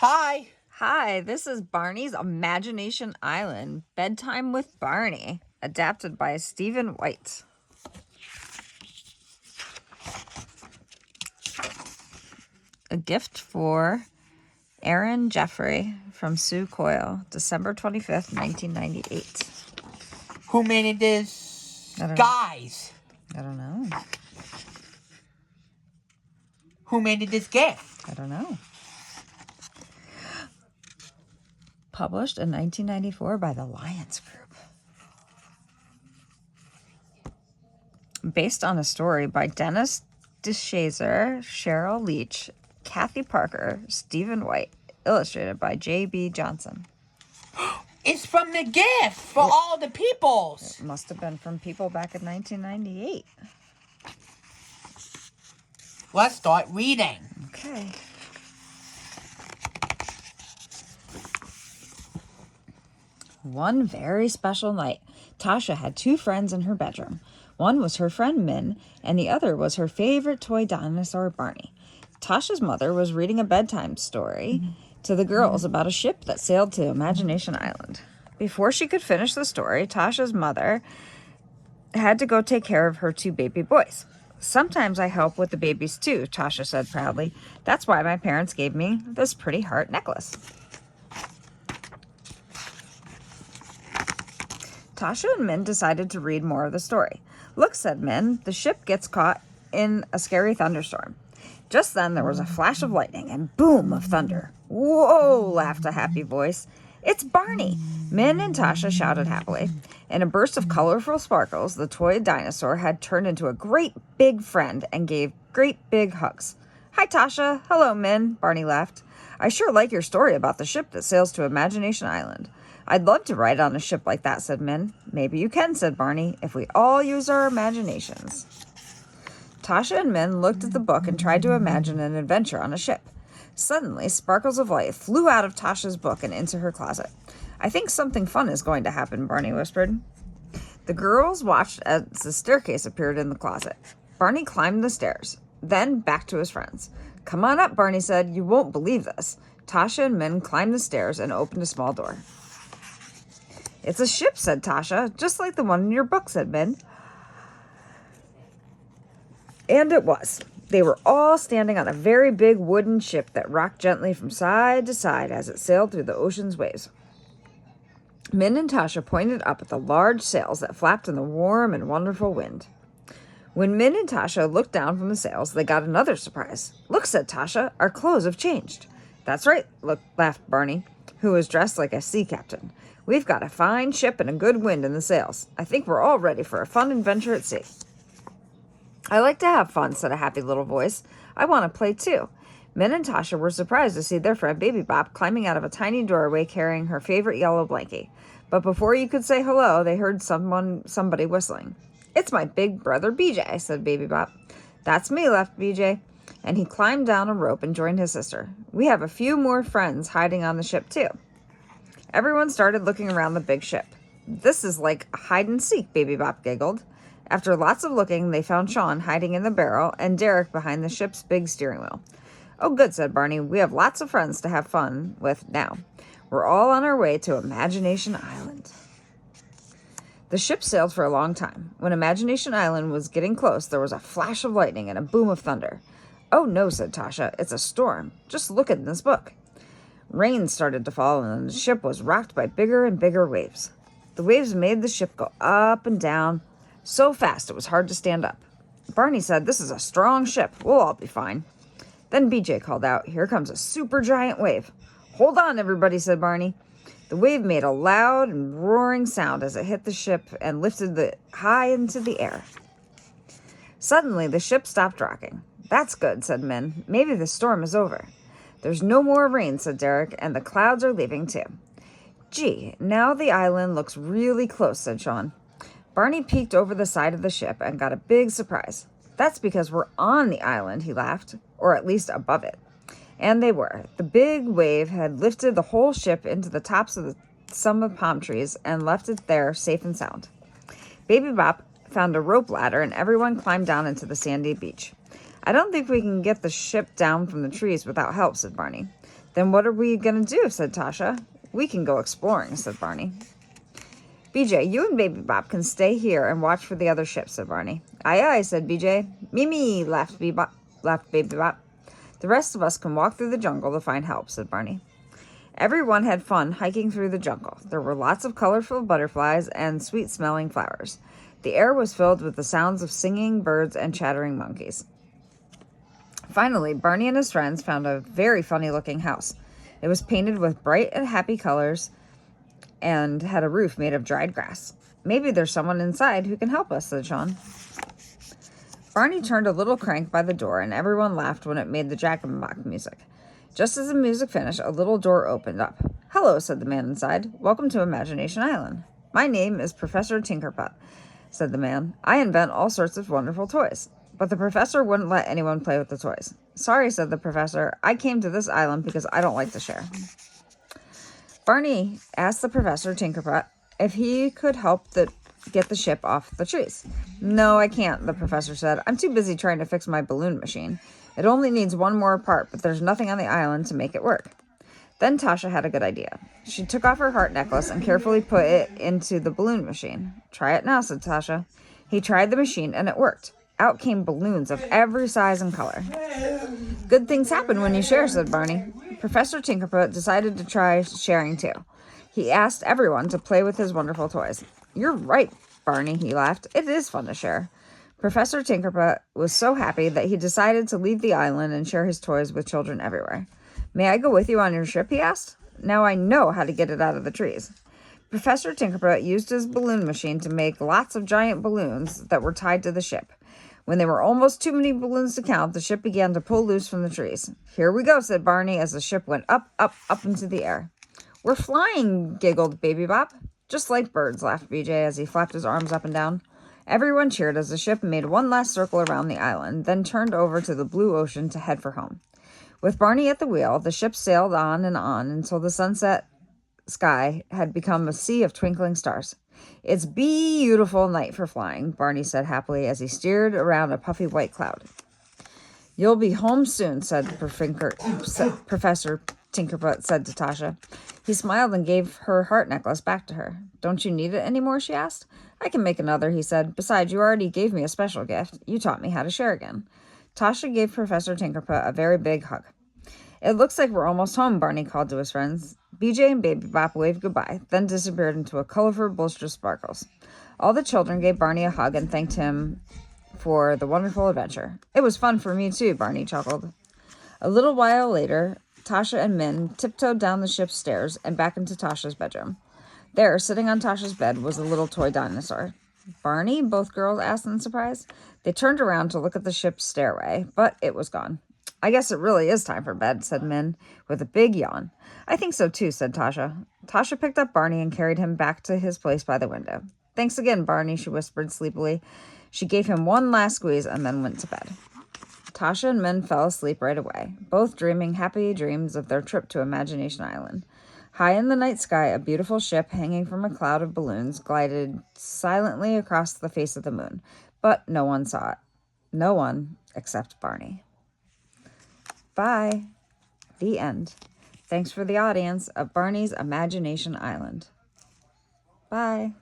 Hi. Hi, this is Barney's Imagination Island, Bedtime with Barney, adapted by Stephen White. A gift for Aaron Jeffrey from Sue Coyle, December 25th, 1998. Who made this? Guys. I don't know. Who made this gift? I don't know. Published in 1994 by the Lions Group. Based on a story by Dennis DeShazer, Cheryl Leach, Kathy Parker, Stephen White, illustrated by J.B. Johnson. It's from the gift for all the peoples. It must have been from people back in 1998. Let's start reading. Okay. One very special night, Tasha had two friends in her bedroom. One was her friend Min, and the other was her favorite toy dinosaur, Barney. Tasha's mother was reading a bedtime story to the girls about a ship that sailed to Imagination Island. Before she could finish the story, Tasha's mother had to go take care of her two baby boys. Sometimes I help with the babies too, Tasha said proudly. That's why my parents gave me this pretty heart necklace. Tasha and Min decided to read more of the story. Look, said Min, the ship gets caught in a scary thunderstorm. Just then there was a flash of lightning and boom of thunder. Whoa, laughed a happy voice. It's Barney! Min and Tasha shouted happily. In a burst of colorful sparkles, the toy dinosaur had turned into a great big friend and gave great big hugs. Hi, Tasha. Hello, Min, Barney laughed. I sure like your story about the ship that sails to Imagination Island. I'd love to ride on a ship like that, said Min. Maybe you can, said Barney, if we all use our imaginations. Tasha and Min looked at the book and tried to imagine an adventure on a ship. Suddenly, sparkles of light flew out of Tasha's book and into her closet. I think something fun is going to happen, Barney whispered. The girls watched as the staircase appeared in the closet. Barney climbed the stairs, then back to his friends. Come on up, Barney said. You won't believe this. Tasha and Min climbed the stairs and opened a small door. It's a ship, said Tasha, just like the one in your book, said Min. And it was. They were all standing on a very big wooden ship that rocked gently from side to side as it sailed through the ocean's waves. Min and Tasha pointed up at the large sails that flapped in the warm and wonderful wind. When Min and Tasha looked down from the sails, they got another surprise. Look, said Tasha, our clothes have changed. That's right, laughed Barney, who was dressed like a sea captain. We've got a fine ship and a good wind in the sails. I think we're all ready for a fun adventure at sea. I like to have fun, said a happy little voice. I want to play too. Min and Tasha were surprised to see their friend Baby Bop climbing out of a tiny doorway carrying her favorite yellow blankie. But before you could say hello, they heard somebody whistling. It's my big brother BJ, said Baby Bop. That's me, laughed BJ. And he climbed down a rope and joined his sister. We have a few more friends hiding on the ship too. Everyone started looking around the big ship. This is like hide and seek, Baby Bop giggled. After lots of looking, they found Sean hiding in the barrel and Derek behind the ship's big steering wheel. Oh, good, said Barney. We have lots of friends to have fun with now. We're all on our way to Imagination Island. The ship sailed for a long time. When Imagination Island was getting close, there was a flash of lightning and a boom of thunder. Oh, no, said Tasha. It's a storm. Just look at this book. Rain started to fall, and the ship was rocked by bigger and bigger waves. The waves made the ship go up and down so fast it was hard to stand up. Barney said, this is a strong ship. We'll all be fine. Then BJ called out, here comes a super giant wave. Hold on, everybody, said Barney. The wave made a loud and roaring sound as it hit the ship and lifted it high into the air. Suddenly, the ship stopped rocking. That's good, said Min. Maybe the storm is over. There's no more rain, said Derek, and the clouds are leaving too. Gee, now the island looks really close, said Sean. Barney peeked over the side of the ship and got a big surprise. That's because we're on the island, he laughed, or at least above it. And they were. The big wave had lifted the whole ship into the tops of some of the palm trees and left it there safe and sound. Baby Bop found a rope ladder and everyone climbed down into the sandy beach. I don't think we can get the ship down from the trees without help, said Barney. Then what are we going to do, said Tasha. We can go exploring, said Barney. BJ, you and Baby Bop can stay here and watch for the other ships, said Barney. Aye, aye, said BJ. Me, laughed Baby Bop. The rest of us can walk through the jungle to find help, said Barney. Everyone had fun hiking through the jungle. There were lots of colorful butterflies and sweet-smelling flowers. The air was filled with the sounds of singing birds and chattering monkeys. Finally, Barney and his friends found a very funny-looking house. It was painted with bright and happy colors and had a roof made of dried grass. Maybe there's someone inside who can help us, said Sean. Barney turned a little crank by the door, and everyone laughed when it made the Jack-in-the-Box music. Just as the music finished, a little door opened up. Hello, said the man inside. Welcome to Imagination Island. My name is Professor Tinkerbutt, said the man. I invent all sorts of wonderful toys. But the professor wouldn't let anyone play with the toys. Sorry, said the professor. I came to this island because I don't like to share. Barney asked the Professor Tinkerbutt if he could help get the ship off the trees. No, I can't, the professor said. I'm too busy trying to fix my balloon machine. It only needs one more part, but there's nothing on the island to make it work. Then Tasha had a good idea. She took off her heart necklace and carefully put it into the balloon machine. Try it now, said Tasha. He tried the machine, and it worked. Out came balloons of every size and color. Good things happen when you share, said Barney. Professor Tinkerbutt decided to try sharing too. He asked everyone to play with his wonderful toys. You're right, Barney, he laughed. It is fun to share. Professor Tinkerbutt was so happy that he decided to leave the island and share his toys with children everywhere. May I go with you on your ship, he asked. Now I know how to get it out of the trees. Professor Tinkerbutt used his balloon machine to make lots of giant balloons that were tied to the ship. When there were almost too many balloons to count, the ship began to pull loose from the trees. Here we go, said Barney as the ship went up, up, up into the air. We're flying, giggled Baby Bop. Just like birds, laughed BJ as he flapped his arms up and down. Everyone cheered as the ship made one last circle around the island, then turned over to the blue ocean to head for home. With Barney at the wheel, the ship sailed on until the sunset sky had become a sea of twinkling stars. It's a beautiful night for flying, Barney said happily as he steered around a puffy white cloud. You'll be home soon, said Professor Tinkerbutt said to Tasha. He smiled and gave her heart necklace back to her. Don't you need it anymore, she asked. I can make another, he said. Besides, you already gave me a special gift. You taught me how to share again. Tasha gave Professor Tinkerbutt a very big hug. It looks like we're almost home, Barney called to his friends. BJ and Baby Bop waved goodbye, then disappeared into a colorful burst of sparkles. All the children gave Barney a hug and thanked him for the wonderful adventure. It was fun for me too, Barney chuckled. A little while later, Tasha and Min tiptoed down the ship's stairs and back into Tasha's bedroom. There, sitting on Tasha's bed, was a little toy dinosaur. Barney? Both girls asked in surprise. They turned around to look at the ship's stairway, but it was gone. I guess it really is time for bed, said Min, with a big yawn. I think so too, said Tasha. Tasha picked up Barney and carried him back to his place by the window. Thanks again, Barney, she whispered sleepily. She gave him one last squeeze and then went to bed. Tasha and Min fell asleep right away, both dreaming happy dreams of their trip to Imagination Island. High in the night sky, a beautiful ship hanging from a cloud of balloons glided silently across the face of the moon, but no one saw it. No one except Barney. Bye. The end. Thanks for the audience of Barney's Imagination Island. Bye.